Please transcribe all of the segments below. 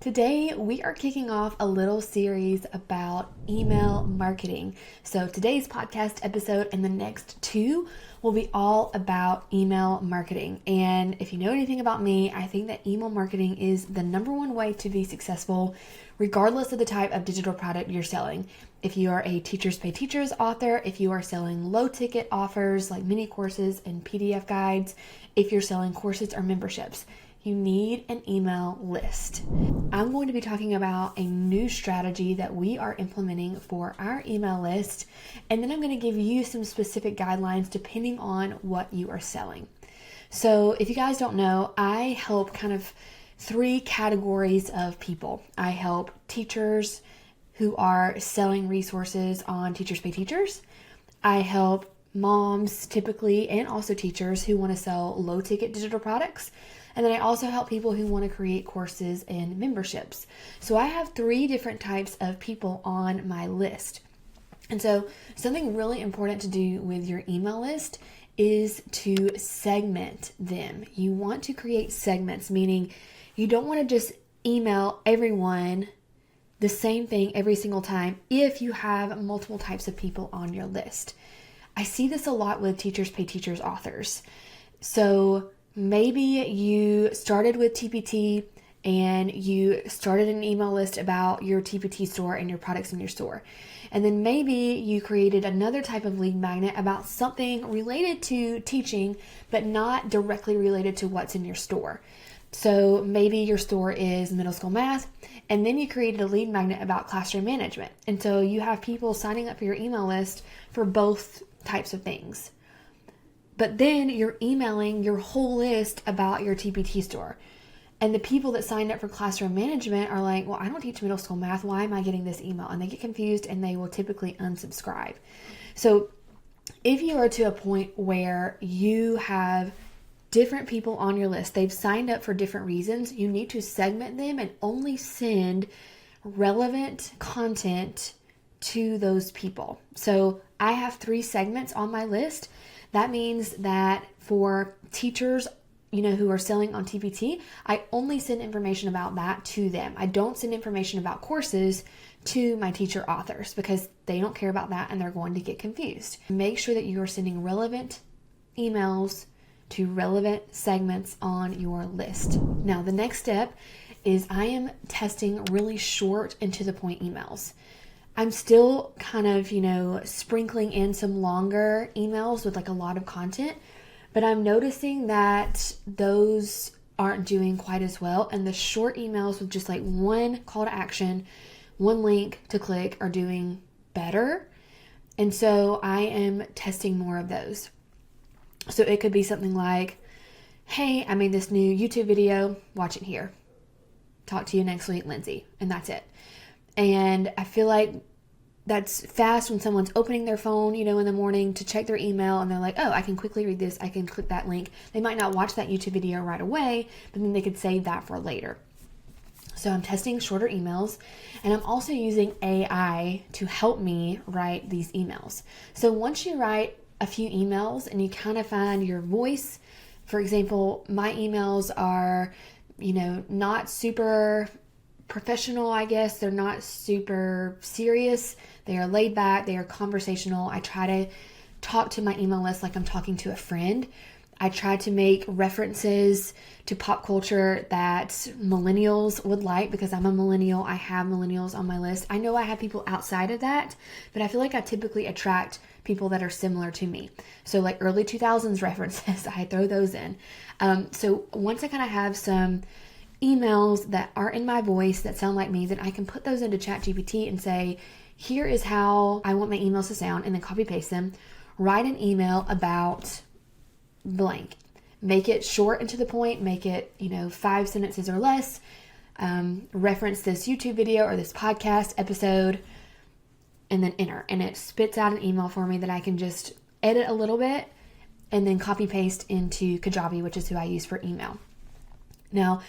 Today, we are kicking off a little series about email marketing. So, today's podcast episode and the next two will be all about email marketing. And if you know anything about me, I think that email marketing is the number one way to be successful, regardless of the type of digital product you're selling. If you are a Teachers Pay Teachers author, if you are selling low ticket offers like mini courses and PDF guides, if you're selling courses or memberships, you need an email list. I'm going to be talking about a new strategy that we are implementing for our email list, and then I'm going to give you some specific guidelines depending on what you are selling. So if you guys don't know, I help kind of three categories of people. I help teachers who are selling resources on Teachers Pay Teachers. I help moms typically and also teachers who want to sell low ticket digital products. And then I also help people who want to create courses and memberships. So I have three different types of people on my list. And so something really important to do with your email list is to segment them. You want to create segments, meaning you don't want to just email everyone the same thing every single time if you have multiple types of people on your list. I see this a lot with Teachers Pay Teachers authors. So maybe you started with TPT and you started an email list about your TPT store and your products in your store. And then maybe you created another type of lead magnet about something related to teaching, but not directly related to what's in your store. So maybe your store is middle school math, and then you created a lead magnet about classroom management. And so you have people signing up for your email list for both types of things. But then you're emailing your whole list about your TPT store. And the people that signed up for classroom management are like, well, I don't teach middle school math. Why am I getting this email? And they get confused and they will typically unsubscribe. So if you are to a point where you have different people on your list, they've signed up for different reasons, you need to segment them and only send relevant content to those people. So I have 3 segments on my list. That means that for teachers, who are selling on TPT, I only send information about that to them. I don't send information about courses to my teacher authors because they don't care about that and they're going to get confused. Make sure that you are sending relevant emails to relevant segments on your list. Now, the next step is I am testing really short and to the point emails. I'm still kind of, sprinkling in some longer emails with like a lot of content, but I'm noticing that those aren't doing quite as well. And the short emails with just like one call to action, one link to click are doing better. And so I am testing more of those. So it could be something like, hey, I made this new YouTube video, watch it here. Talk to you next week, Lindsay. And that's it. And I feel like that's fast when someone's opening their phone, in the morning to check their email and they're like, oh, I can quickly read this. I can click that link. They might not watch that YouTube video right away, but then they could save that for later. So I'm testing shorter emails, and I'm also using AI to help me write these emails. So once you write a few emails and you kind of find your voice, for example, my emails are, not super professional, I guess. They're not super serious. They are laid back. They are conversational. I try to talk to my email list like I'm talking to a friend. I try to make references to pop culture that millennials would like because I'm a millennial. I have millennials on my list. I know I have people outside of that, but I feel like I typically attract people that are similar to me. So like early 2000s references, I throw those in. So once I kind of have some emails that are in my voice that sound like me, then I can put those into ChatGPT and say, here is how I want my emails to sound, and then copy paste them. Write an email about blank. Make it short and to the point. Make it, 5 sentences or less. Reference this YouTube video or this podcast episode, and then enter. And it spits out an email for me that I can just edit a little bit and then copy paste into Kajabi, which is who I use for email. Now,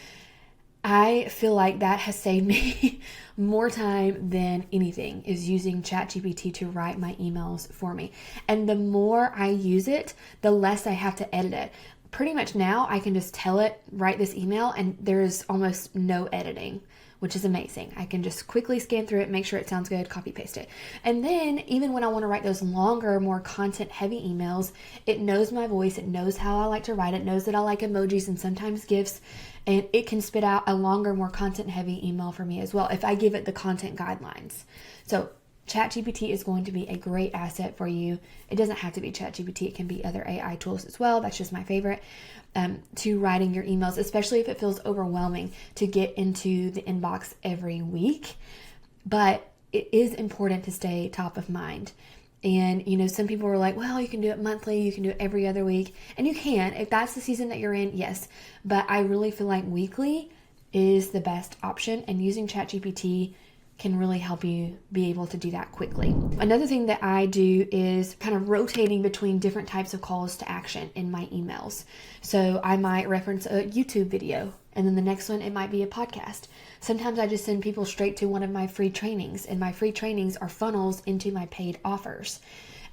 I feel like that has saved me more time than anything, is using ChatGPT to write my emails for me. And the more I use it, the less I have to edit it. Pretty much now I can just tell it, write this email, and there's almost no editing which is amazing. I can just quickly scan through it, make sure it sounds good, copy paste it. And then even when I want to write those longer, more content heavy emails, it knows my voice, it knows how I like to write, it knows that I like emojis and sometimes GIFs, and it can spit out a longer, more content heavy email for me as well if I give it the content guidelines. So ChatGPT is going to be a great asset for you. It doesn't have to be ChatGPT. It can be other AI tools as well. That's just my favorite, to writing your emails, especially if it feels overwhelming to get into the inbox every week. But it is important to stay top of mind. And, some people are like, well, you can do it monthly, you can do it every other week. And you can, if that's the season that you're in, yes. But I really feel like weekly is the best option, and using ChatGPT can really help you be able to do that quickly. Another thing that I do is kind of rotating between different types of calls to action in my emails. So I might reference a YouTube video, and then the next one, it might be a podcast. Sometimes I just send people straight to one of my free trainings, and my free trainings are funnels into my paid offers.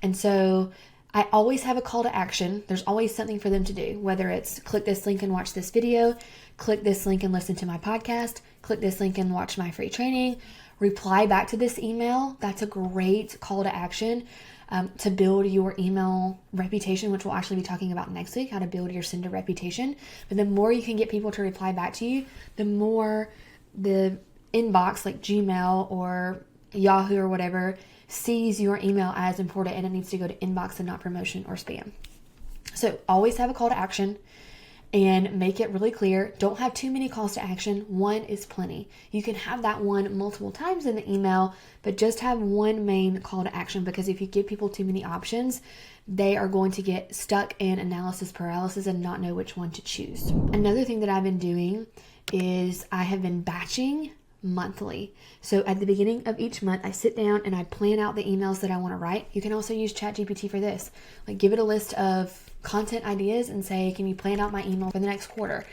And so I always have a call to action. There's always something for them to do, whether it's click this link and watch this video, click this link and listen to my podcast, click this link and watch my free training, reply back to this email. That's a great call to action to build your email reputation, which we'll actually be talking about next week, how to build your sender reputation. But the more you can get people to reply back to you, the more the inbox, like Gmail or Yahoo or whatever, sees your email as important, and it needs to go to inbox and not promotion or spam. So always have a call to action and make it really clear. Don't have too many calls to action. One is plenty. You can have that one multiple times in the email, but just have one main call to action, because if you give people too many options, they are going to get stuck in analysis paralysis and not know which one to choose. Another thing that I've been doing is I have been batching monthly. So at the beginning of each month, I sit down and I plan out the emails that I want to write. You can also use ChatGPT for this. Like, give it a list of content ideas and say, can you plan out my email for the next quarter?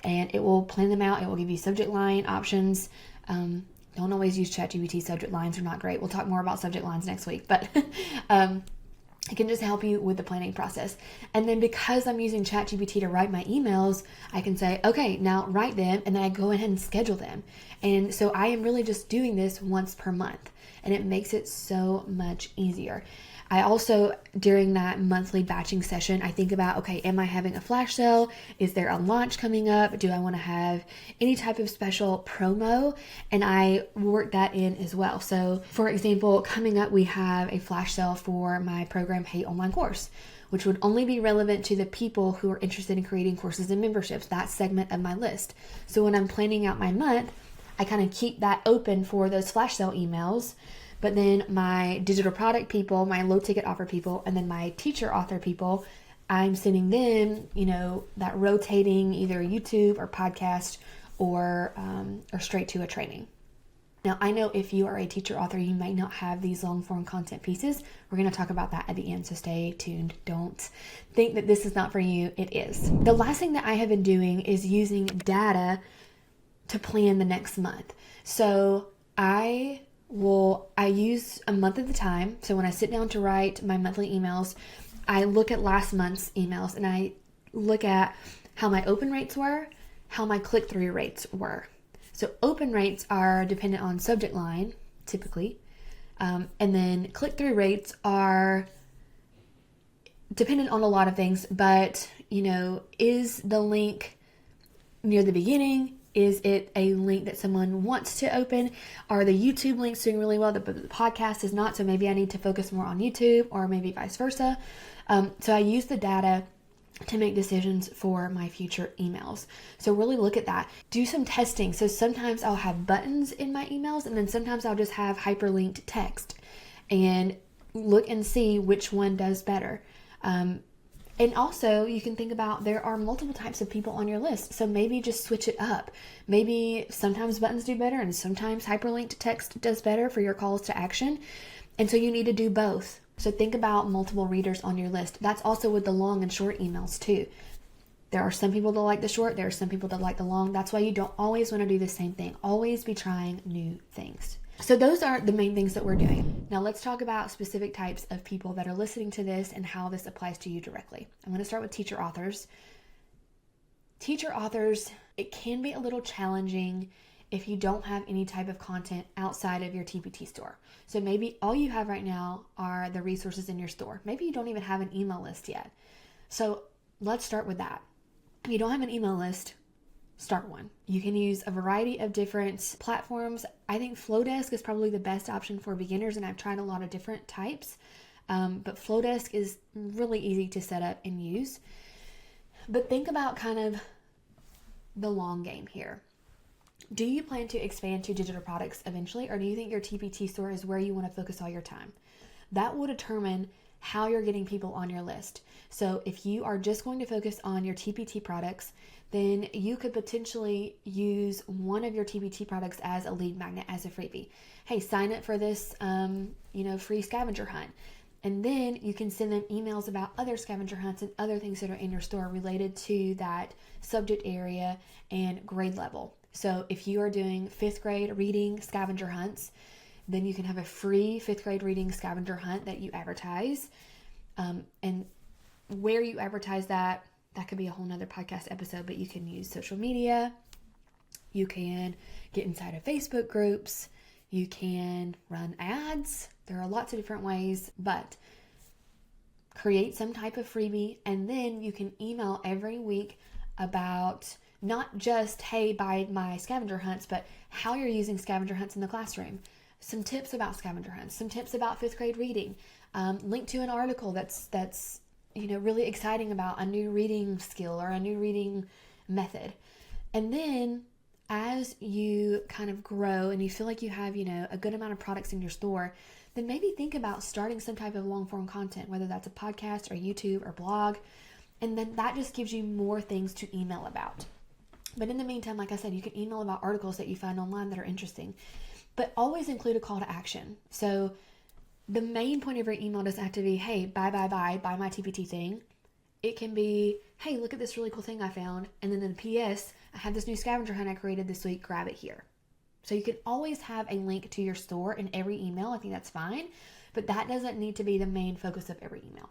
And it will plan them out. It will give you subject line options. Don't always use ChatGPT. Subject lines are not great. We'll talk more about subject lines next week, but it can just help you with the planning process. And then because I'm using ChatGPT to write my emails, I can say, okay, now write them, and then I go ahead and schedule them. And so I am really just doing this once per month, and it makes it so much easier. I also, during that monthly batching session, I think about, okay, am I having a flash sale? Is there a launch coming up? Do I want to have any type of special promo? And I work that in as well. So for example, coming up, we have a flash sale for my program, Hey Online Course, which would only be relevant to the people who are interested in creating courses and memberships, that segment of my list. So when I'm planning out my month, I kind of keep that open for those flash sale emails. But then my digital product people, my low ticket offer people, and then my teacher author people, I'm sending them, that rotating either YouTube or podcast or straight to a training. Now, I know if you are a teacher author, you might not have these long form content pieces. We're going to talk about that at the end, so stay tuned. Don't think that this is not for you. It is. The last thing that I have been doing is using data to plan the next month. So I use a month at a time. So when I sit down to write my monthly emails, I look at last month's emails and I look at how my open rates were, how my click-through rates were. So open rates are dependent on subject line, typically. And then click-through rates are dependent on a lot of things, but, is the link near the beginning? Is it a link that someone wants to open? Are the YouTube links doing really well, but the podcast is not? So maybe I need to focus more on YouTube, or maybe vice versa. So I use the data to make decisions for my future emails. So really look at that. Do some testing. So sometimes I'll have buttons in my emails, and then sometimes I'll just have hyperlinked text, and look and see which one does better. And also, you can think about, there are multiple types of people on your list, so maybe just switch it up. Maybe sometimes buttons do better, and sometimes hyperlinked text does better for your calls to action. And so you need to do both. So think about multiple readers on your list. That's also with the long and short emails too. There are some people that like the short, there are some people that like the long. That's why you don't always want to do the same thing. Always be trying new things. So those are the main things that we're doing. Now let's talk about specific types of people that are listening to this and how this applies to you directly. I'm going to start with teacher authors. Teacher authors, it can be a little challenging if you don't have any type of content outside of your TPT store. So maybe all you have right now are the resources in your store. Maybe you don't even have an email list yet. So let's start with that. If you don't have an email list, start one. You can use a variety of different platforms. I think Flowdesk is probably the best option for beginners, and I've tried a lot of different types. But Flowdesk is really easy to set up and use. But think about kind of the long game here. Do you plan to expand to digital products eventually, or do you think your TPT store is where you want to focus all your time? That will determine how you're getting people on your list. So if you are just going to focus on your TPT products, then you could potentially use one of your TPT products as a lead magnet, as a freebie. Hey, sign up for this, free scavenger hunt. And then you can send them emails about other scavenger hunts and other things that are in your store related to that subject area and grade level. So if you are doing 5th grade reading scavenger hunts, then you can have a free 5th grade reading scavenger hunt that you advertise. And where you advertise that could be a whole nother podcast episode, but you can use social media. You can get inside of Facebook groups. You can run ads. There are lots of different ways, but create some type of freebie, and then you can email every week about not just, hey, buy my scavenger hunts, but how you're using scavenger hunts in the classroom. Some tips about scavenger hunts, some tips about 5th grade reading, link to an article that's really exciting about a new reading skill or a new reading method. And then as you kind of grow and you feel like you have, a good amount of products in your store, then maybe think about starting some type of long form content, whether that's a podcast or YouTube or blog. And then that just gives you more things to email about. But in the meantime, like I said, you can email about articles that you find online that are interesting, but always include a call to action. So the main point of your email doesn't have to be, hey, buy my TPT thing. It can be, hey, look at this really cool thing I found. And then in the PS, I have this new scavenger hunt I created this week. Grab it here. So you can always have a link to your store in every email. I think that's fine. But that doesn't need to be the main focus of every email.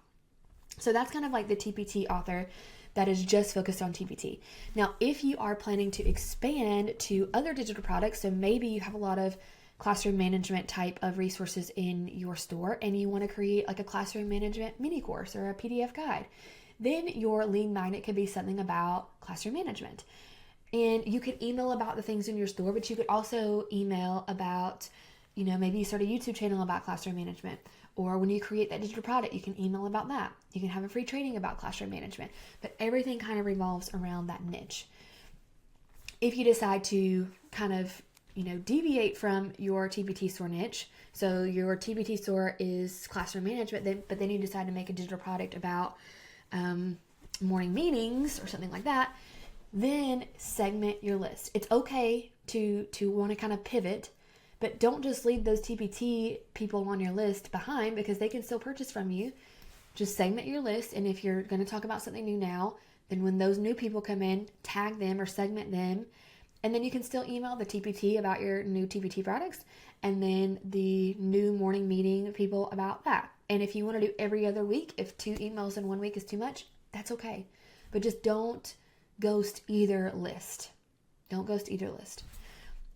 So that's kind of like the TPT author that is just focused on TPT. Now, if you are planning to expand to other digital products, so maybe you have a lot of classroom management type of resources in your store and you want to create like a classroom management mini course or a PDF guide, then your lead magnet could be something about classroom management. And you could email about the things in your store, but you could also email about, maybe you start a YouTube channel about classroom management. Or when you create that digital product, you can email about that. You can have a free training about classroom management. But everything kind of revolves around that niche. If you decide to kind of, deviate from your TPT store niche, so your TPT store is classroom management, but then you decide to make a digital product about morning meetings or something like that, then segment your list. It's okay to want to kind of pivot, but don't just leave those TPT people on your list behind because they can still purchase from you. Just segment your list, and if you're going to talk about something new now, then when those new people come in, tag them or segment them, and then you can still email the TPT about your new TPT products, and then the new morning meeting people about that. And if you want to do every other week, if 2 emails in 1 week is too much, that's okay. But just don't ghost either list. Don't ghost either list.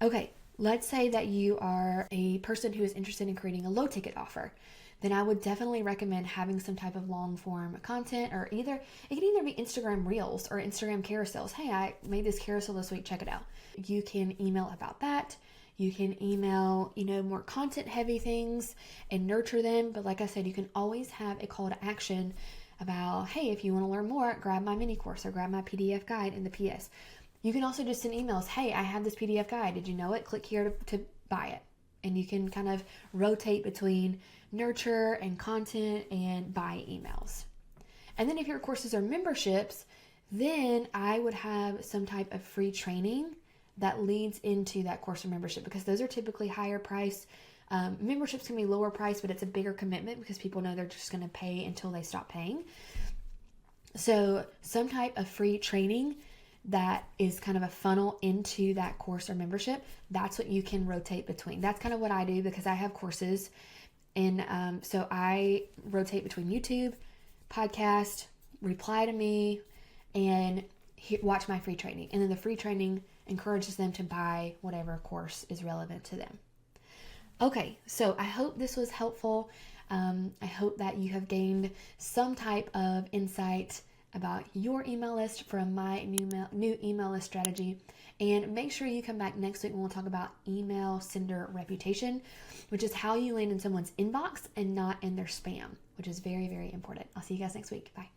Okay, let's say that you are a person who is interested in creating a low ticket offer. Then I would definitely recommend having some type of long form content, or it can either be Instagram Reels or Instagram carousels. Hey, I made this carousel this week, check it out. You can email about that. You can email, more content heavy things and nurture them. But like I said, you can always have a call to action about, hey, if you want to learn more, grab my mini course or grab my PDF guide in the PS. You can also just send emails. Hey, I have this PDF guide. Did you know it? Click here to buy it. And you can kind of rotate between nurture and content and buy emails. And then if your courses are memberships, then I would have some type of free training that leads into that course or membership, because those are typically higher price. Memberships can be lower price, but it's a bigger commitment because people know they're just going to pay until they stop paying. So some type of free training that is kind of a funnel into that course or membership, that's what you can rotate between. That's kind of what I do because I have courses. And so I rotate between YouTube, podcast, reply to me, and watch my free training. And then the free training encourages them to buy whatever course is relevant to them. Okay, so I hope this was helpful. I hope that you have gained some type of insight about your email list from my new email list strategy. And make sure you come back next week when we'll talk about email sender reputation, which is how you land in someone's inbox and not in their spam, which is very, very important. I'll see you guys next week. Bye.